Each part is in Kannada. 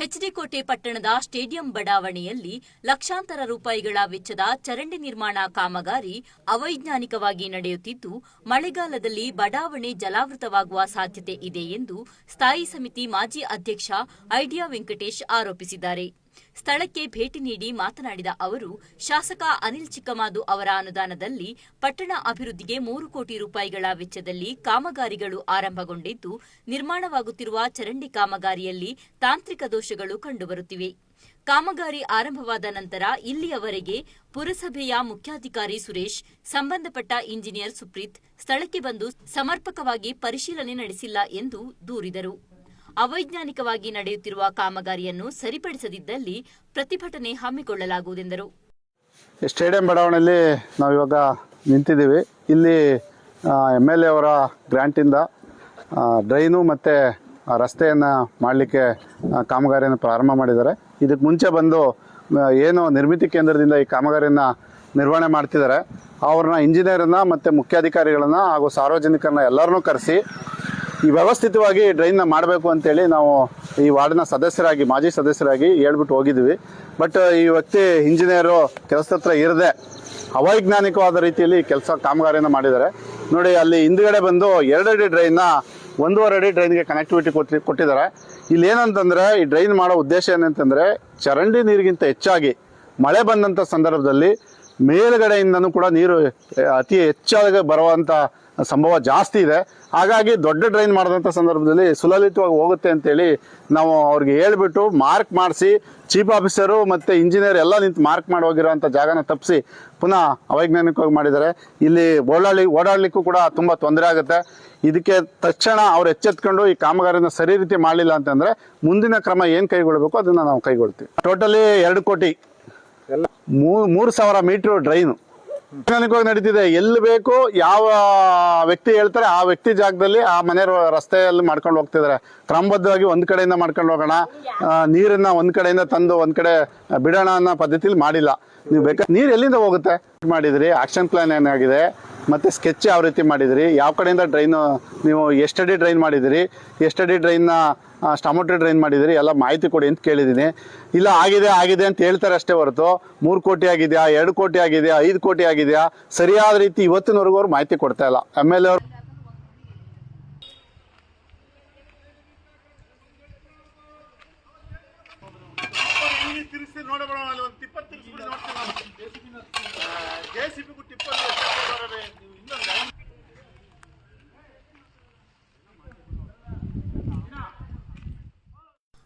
ಎಚ್ಡಿ ಕೋಟೆ ಪಟ್ಟಣದ ಸ್ಟೇಡಿಯಂ ಬಡಾವಣೆಯಲ್ಲಿ ಲಕ್ಷಾಂತರ ರೂಪಾಯಿಗಳ ವೆಚ್ಚದ ಚರಂಡಿ ನಿರ್ಮಾಣ ಕಾಮಗಾರಿ ಅವೈಜ್ಞಾನಿಕವಾಗಿ ನಡೆಯುತ್ತಿದ್ದು, ಮಳೆಗಾಲದಲ್ಲಿ ಬಡಾವಣೆ ಜಲಾವೃತವಾಗುವ ಸಾಧ್ಯತೆ ಇದೆ ಎಂದು ಸ್ಥಾಯಿ ಸಮಿತಿ ಮಾಜಿ ಅಧ್ಯಕ್ಷ ಐಡಿಯಾ ವೆಂಕಟೇಶ್ ಆರೋಪಿಸಿದ್ದಾರೆ. ಸ್ಥಳಕ್ಕೆ ಭೇಟಿ ನೀಡಿ ಮಾತನಾಡಿದ ಅವರು, ಶಾಸಕ ಅನಿಲ್ ಚಿಕ್ಕಮಾದು ಅವರ ಅನುದಾನದಲ್ಲಿ ಪಟ್ಟಣ ಅಭಿವೃದ್ಧಿಗೆ 3 ಕೋಟಿ ರೂಪಾಯಿಗಳ ವೆಚ್ಚದಲ್ಲಿ ಕಾಮಗಾರಿಗಳು ಆರಂಭಗೊಂಡಿದ್ದು, ನಿರ್ಮಾಣವಾಗುತ್ತಿರುವ ಚರಂಡಿ ಕಾಮಗಾರಿಯಲ್ಲಿ ತಾಂತ್ರಿಕ ದೋಷಗಳು ಕಂಡುಬರುತ್ತಿವೆ. ಕಾಮಗಾರಿ ಆರಂಭವಾದ ನಂತರ ಇಲ್ಲಿಯವರೆಗೆ ಪುರಸಭೆಯ ಮುಖ್ಯಾಧಿಕಾರಿ ಸುರೇಶ್, ಸಂಬಂಧಪಟ್ಟ ಇಂಜಿನಿಯರ್ ಸುಪ್ರೀತ್ ಸ್ಥಳಕ್ಕೆ ಬಂದು ಸಮರ್ಪಕವಾಗಿ ಪರಿಶೀಲನೆ ನಡೆಸಿಲ್ಲ ಎಂದು ದೂರಿದರು. ಅವೈಜ್ಞಾನಿಕವಾಗಿ ನಡೆಯುತ್ತಿರುವ ಕಾಮಗಾರಿಯನ್ನು ಸರಿಪಡಿಸದಿದ್ದಲ್ಲಿ ಪ್ರತಿಭಟನೆ ಹಮ್ಮಿಕೊಳ್ಳಲಾಗುವುದೆಂದರು. ಸ್ಟೇಡಿಯಂ ಬಡಾವಣೆಯಲ್ಲಿ ನಾವು ಇವಾಗ ನಿಂತಿದ್ದೀವಿ. ಇಲ್ಲಿ MLA ಅವರ ಗ್ರಾಂಟಿಂದ ಡ್ರೈನು ಮತ್ತು ರಸ್ತೆಯನ್ನು ಮಾಡಲಿಕ್ಕೆ ಕಾಮಗಾರಿಯನ್ನು ಪ್ರಾರಂಭ ಮಾಡಿದ್ದಾರೆ. ಇದಕ್ಕೆ ಮುಂಚೆ ಬಂದು ಏನು ನಿರ್ಮಿತಿ ಕೇಂದ್ರದಿಂದ ಈ ಕಾಮಗಾರಿಯನ್ನು ನಿರ್ವಹಣೆ ಮಾಡ್ತಿದ್ದಾರೆ ಅವ್ರನ್ನ ಇಂಜಿನಿಯರನ್ನು ಮತ್ತು ಮುಖ್ಯಾಧಿಕಾರಿಗಳನ್ನು ಹಾಗೂ ಸಾರ್ವಜನಿಕರನ್ನ ಎಲ್ಲರನ್ನೂ ಕರೆಸಿ ಈ ವ್ಯವಸ್ಥಿತವಾಗಿ ಡ್ರೈನ್ನ ಮಾಡಬೇಕು ಅಂತೇಳಿ ನಾವು ಈ ವಾರ್ಡ್ನ ಸದಸ್ಯರಾಗಿ ಮಾಜಿ ಸದಸ್ಯರಾಗಿ ಹೇಳ್ಬಿಟ್ಟು ಹೋಗಿದ್ವಿ. ಬಟ್ ಈ ವ್ಯಕ್ತಿ ಇಂಜಿನಿಯರು ಕೆಲಸದ ಹತ್ರ ಇರದೆ ಅವೈಜ್ಞಾನಿಕವಾದ ರೀತಿಯಲ್ಲಿ ಕಾಮಗಾರಿಯನ್ನು ಮಾಡಿದ್ದಾರೆ. ನೋಡಿ, ಅಲ್ಲಿ ಹಿಂದ್ಗಡೆ ಬಂದು 2 ಅಡಿ ಡ್ರೈನ್ನ 1.5 ಅಡಿ ಡ್ರೈನ್ಗೆ ಕನೆಕ್ಟಿವಿಟಿ ಕೊಟ್ಟಿದ್ದಾರೆ. ಇಲ್ಲಿ ಏನಂತಂದರೆ, ಈ ಡ್ರೈನ್ ಮಾಡೋ ಉದ್ದೇಶ ಏನಂತಂದರೆ, ಚರಂಡಿ ನೀರಿಗಿಂತ ಹೆಚ್ಚಾಗಿ ಮಳೆ ಬಂದಂಥ ಸಂದರ್ಭದಲ್ಲಿ ಮೇಲ್ಗಡೆಯಿಂದನೂ ಕೂಡ ನೀರು ಅತಿ ಹೆಚ್ಚಾಗಿ ಬರುವಂಥ ಸಂಭವ ಜಾಸ್ತಿ ಇದೆ. ಹಾಗಾಗಿ ದೊಡ್ಡ ಡ್ರೈನ್ ಮಾಡಿದಂಥ ಸಂದರ್ಭದಲ್ಲಿ ಸುಲಲಿತವಾಗಿ ಹೋಗುತ್ತೆ ಅಂತೇಳಿ ನಾವು ಅವ್ರಿಗೆ ಹೇಳ್ಬಿಟ್ಟು ಮಾರ್ಕ್ ಮಾಡಿಸಿ ಚೀಫ್ ಆಫೀಸರು ಮತ್ತು ಇಂಜಿನಿಯರ್ ಎಲ್ಲ ನಿಂತು ಮಾರ್ಕ್ ಮಾಡಿ ಹೋಗಿರೋಂಥ ಜಾಗನ ತಪ್ಪಿಸಿ ಪುನಃ ಅವೈಜ್ಞಾನಿಕವಾಗಿ ಮಾಡಿದ್ದಾರೆ. ಇಲ್ಲಿ ಓಡಾಡಲಿಕ್ಕೂ ಕೂಡ ತುಂಬ ತೊಂದರೆ ಆಗುತ್ತೆ. ಇದಕ್ಕೆ ತಕ್ಷಣ ಅವ್ರು ಎಚ್ಚೆತ್ಕೊಂಡು ಈ ಕಾಮಗಾರಿನ ಸರಿ ರೀತಿ ಮಾಡಲಿಲ್ಲ ಅಂತಂದರೆ ಮುಂದಿನ ಕ್ರಮ ಏನು ಕೈಗೊಳ್ಳಬೇಕು ಅದನ್ನು ನಾವು ಕೈಗೊಳ್ತೀವಿ. ಟೋಟಲಿ 2 ಕೋಟಿ 3,000 ಮೀಟ್ರು ಡ್ರೈನು ವೈಜ್ಞಾನಿಕವಾಗಿ ನಡೀತಿದೆ. ಎಲ್ಲಿ ಬೇಕು ಯಾವ ವ್ಯಕ್ತಿ ಹೇಳ್ತಾರೆ ಆ ವ್ಯಕ್ತಿ ಜಾಗದಲ್ಲಿ ಆ ಮನೆ ರಸ್ತೆಯಲ್ಲಿ ಮಾಡ್ಕೊಂಡು ಹೋಗ್ತಿದ್ದಾರೆ. ಕ್ರಮಬದ್ಧವಾಗಿ ಒಂದು ಕಡೆಯಿಂದ ಮಾಡ್ಕೊಂಡು ಹೋಗೋಣ, ನೀರನ್ನ ಒಂದು ಕಡೆಯಿಂದ ತಂದು ಒಂದು ಕಡೆ ಬಿಡೋಣ ಅನ್ನೋ ಪದ್ಧತಿಲಿ ಮಾಡಿಲ್ಲ. ನೀವು ಬೇಕಾದ್ರೆ ನೀರು ಎಲ್ಲಿಂದ ಹೋಗುತ್ತೆ ಮಾಡಿದ್ರಿ, ಆಕ್ಷನ್ ಪ್ಲಾನ್ ಏನಾಗಿದೆ ಮತ್ತು ಸ್ಕೆಚ್ ಯಾವ ರೀತಿ ಮಾಡಿದಿರಿ, ಯಾವ ಕಡೆಯಿಂದ ಡ್ರೈನು ನೀವು ಎಷ್ಟಡಿ ಡ್ರೈನ್ ಮಾಡಿದಿರಿ, ಎಷ್ಟಡಿ ಡ್ರೈನ್ನ ಸ್ಟಮೋಟ್ರಿ ಡ್ರೈನ್ ಮಾಡಿದಿರಿ ಎಲ್ಲ ಮಾಹಿತಿ ಕೊಡಿ ಅಂತ ಕೇಳಿದ್ದೀನಿ. ಇಲ್ಲ ಆಗಿದೆ ಅಂತ ಹೇಳ್ತಾರೆ ಅಷ್ಟೇ ಹೊರತು 3 ಕೋಟಿ ಆಗಿದೆಯಾ, 2 ಕೋಟಿ ಆಗಿದೆಯಾ, 5 ಕೋಟಿ ಆಗಿದೆಯಾ ಸರಿಯಾದ ರೀತಿ ಇವತ್ತಿನವರೆಗೂ ಅವ್ರು ಮಾಹಿತಿ ಕೊಡ್ತಾ ಇಲ್ಲ. MLA ಅವರು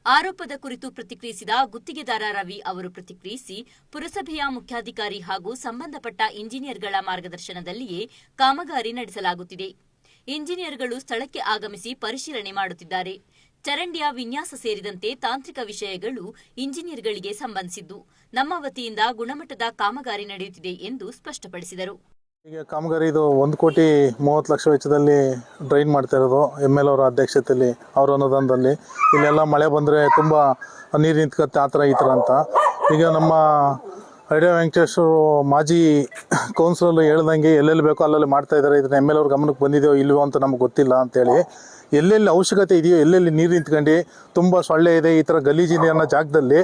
ಆರೋಪದ ಕುರಿತು ಪ್ರತಿಕ್ರಿಯಿಸಿದ ಗುತ್ತಿಗೆದಾರ ರವಿ ಅವರು ಪ್ರತಿಕ್ರಿಯಿಸಿ, ಪುರಸಭೆಯ ಮುಖ್ಯಾಧಿಕಾರಿ ಹಾಗೂ ಸಂಬಂಧಪಟ್ಟ ಇಂಜಿನಿಯರ್ಗಳ ಮಾರ್ಗದರ್ಶನದಲ್ಲಿಯೇ ಕಾಮಗಾರಿ ನಡೆಸಲಾಗುತ್ತಿದೆ. ಇಂಜಿನಿಯರ್ಗಳು ಸ್ಥಳಕ್ಕೆ ಆಗಮಿಸಿ ಪರಿಶೀಲನೆ ಮಾಡುತ್ತಿದ್ದಾರೆ. ಚರಂಡಿಯ ವಿನ್ಯಾಸ ಸೇರಿದಂತೆ ತಾಂತ್ರಿಕ ವಿಷಯಗಳು ಇಂಜಿನಿಯರ್ಗಳಿಗೆ ಸಂಬಂಧಿಸಿದ್ದು, ನಮ್ಮ ವತಿಯಿಂದ ಗುಣಮಟ್ಟದ ಕಾಮಗಾರಿ ನಡೆಯುತ್ತಿದೆ ಎಂದು ಸ್ಪಷ್ಟಪಡಿಸಿದರು. ಈಗ ಕಾಮಗಾರಿ ಇದು 1,30,00,000 ವೆಚ್ಚದಲ್ಲಿ ಡ್ರೈನ್ ಮಾಡ್ತಾ ಇರೋದು. MLA ಅವರ ಅಧ್ಯಕ್ಷತೆಯಲ್ಲಿ ಅವರ ಅನುದಾನದಲ್ಲಿ. ಇಲ್ಲೆಲ್ಲ ಮಳೆ ಬಂದರೆ ತುಂಬ ನೀರು ನಿಂತ್ಕತ್ತೆ ಆ ಥರ ಈ ಥರ ಅಂತ. ಈಗ ನಮ್ಮ ಐಡಿಯಾ ವೆಂಕಟೇಶ್ ಮಾಜಿ ಕೌನ್ಸಿಲರ್ ಹೇಳ್ದಂಗೆ ಎಲ್ಲೆಲ್ಲಿ ಬೇಕೋ ಅಲ್ಲೆಲ್ಲಿ ಮಾಡ್ತಾ ಇದ್ದಾರೆ. ಇದನ್ನ MLA ಅವ್ರ ಗಮನಕ್ಕೆ ಬಂದಿದೆಯೋ ಇಲ್ವೋ ಅಂತ ನಮ್ಗೆ ಗೊತ್ತಿಲ್ಲ ಅಂತೇಳಿ. ಎಲ್ಲೆಲ್ಲಿ ಅವಶ್ಯಕತೆ ಇದೆಯೋ ಎಲ್ಲೆಲ್ಲಿ ನೀರು ನಿಂತ್ಕೊಂಡು ತುಂಬ ಸೊಳ್ಳೆ ಇದೆ ಈ ಥರ ಗಲೀಜಿದೆ ಅನ್ನೋ ಜಾಗದಲ್ಲಿ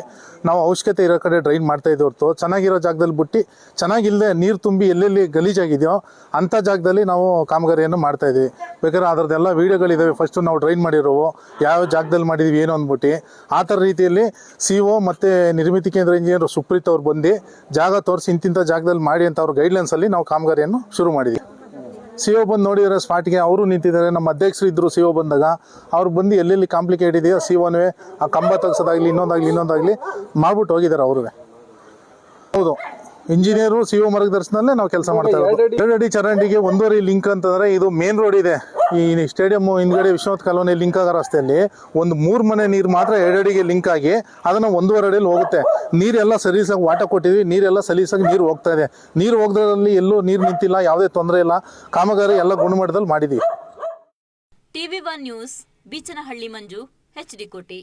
ನಾವು ಅವಶ್ಯಕತೆ ಇರೋ ಕಡೆ ಡ್ರೈನ್ ಮಾಡ್ತಾ ಇದ್ದೀವಿ ಹೊರತು ಚೆನ್ನಾಗಿರೋ ಜಾಗದಲ್ಲಿ ಬಿಟ್ಟು ಚೆನ್ನಾಗಿಲ್ಲದೆ ನೀರು ತುಂಬಿ ಎಲ್ಲೆಲ್ಲಿ ಗಲೀಜಾಗಿದೆಯೋ ಅಂಥ ಜಾಗದಲ್ಲಿ ನಾವು ಕಾಮಗಾರಿಯನ್ನು ಮಾಡ್ತಾ ಇದ್ದೀವಿ. ಬೇಕಾದ್ರೆ ಅದರದ್ದೆಲ್ಲ ವೀಡಿಯೋಗಳಿದ್ದಾವೆ. ಫಸ್ಟು ನಾವು ಡ್ರೈನ್ ಮಾಡಿರೋವು ಯಾವ ಜಾಗದಲ್ಲಿ ಮಾಡಿದ್ದೀವಿ ಏನು ಅಂದ್ಬಿಟ್ಟು ಆ ಥರ ರೀತಿಯಲ್ಲಿ CO ಮತ್ತು ನಿರ್ಮಿತಿ ಕೇಂದ್ರ ಇಂಜಿನಿಯರ್ ಸುಪ್ರೀತ್ ಅವ್ರು ಬಂದು ಜಾಗ ತೋರಿಸಿ ಇಂತಿಂಥ ಜಾಗದಲ್ಲಿ ಮಾಡಿ ಅಂತ ಅವ್ರ ಗೈಡ್ಲೈನ್ಸಲ್ಲಿ ನಾವು ಕಾಮಗಾರಿಯನ್ನು ಶುರು ಮಾಡಿದ್ವಿ. CO ಬಂದು ನೋಡಿದರೆ ಸ್ಪಾಟ್ಗೆ ಅವರು ನಿಂತಿದ್ದಾರೆ. ನಮ್ಮ ಅಧ್ಯಕ್ಷರು ಇದ್ದರು CO ಬಂದಾಗ ಅವ್ರು ಬಂದು ಎಲ್ಲೆಲ್ಲಿ ಕಾಂಪ್ಲಿಕೇಟ್ ಇದೆಯೋ COನೇ ಆ ಕಂಬ ತೆಗ್ಸೋದಾಗಲಿ ಇನ್ನೊಂದಾಗಲಿ ಮಾಡ್ಬಿಟ್ಟು ಹೋಗಿದ್ದಾರೆ ಅವರು. ಹೌದು, ಇಂಜಿನಿಯರು CO ಮಾರ್ಗದರ್ಶನದಲ್ಲೇ ನಾವು ಕೆಲಸ ಮಾಡ್ತಾ ಇರೋದು. 2 ಅಡಿ ಚರಂಡಿಗೆ 1.5 ಲಿಂಕ್ ಅಂತಂದರೆ ಇದು ಮೇನ್ ರೋಡ್ ಇದೆ. ಈ ಸ್ಟೇಡಿಯಂ ಹಿಂದ್ಗಡೆ ವಿಶ್ವನಾಥ್ ಕಾಲೋನಿ ಲಿಂಕ್ ಆಗೋ ರಸ್ತೆಯಲ್ಲಿ ಒಂದು 3 ಮನೆ ನೀರು ಮಾತ್ರ 2 ಅಡಿಗೆ ಲಿಂಕ್ ಆಗಿ ಅದನ್ನು 1.5 ಅಡಿಯಲ್ಲಿ ಹೋಗುತ್ತೆ. ನೀರೆಲ್ಲ ಸಲೀಸಾಗಿ ವಾಟ ಕೊಟ್ಟಿದ್ವಿ. ನೀರೆಲ್ಲ ಸಲೀಸಾಗಿ ನೀರು ಹೋಗ್ತಾ ಇದೆ. ನೀರು ಹೋಗೋದ್ರಲ್ಲಿ ಎಲ್ಲೂ ನೀರು ನಿಂತಿಲ್ಲ, ಯಾವುದೇ ತೊಂದರೆ ಇಲ್ಲ. ಕಾಮಗಾರಿ ಎಲ್ಲ ಗುಣಮಟ್ಟದಲ್ಲಿ ಮಾಡಿದ್ದೀವಿ. TV1 ನ್ಯೂಸ್, ಬೀಚನಹಳ್ಳಿ ಮಂಜು, HD ಕೋಟೆ.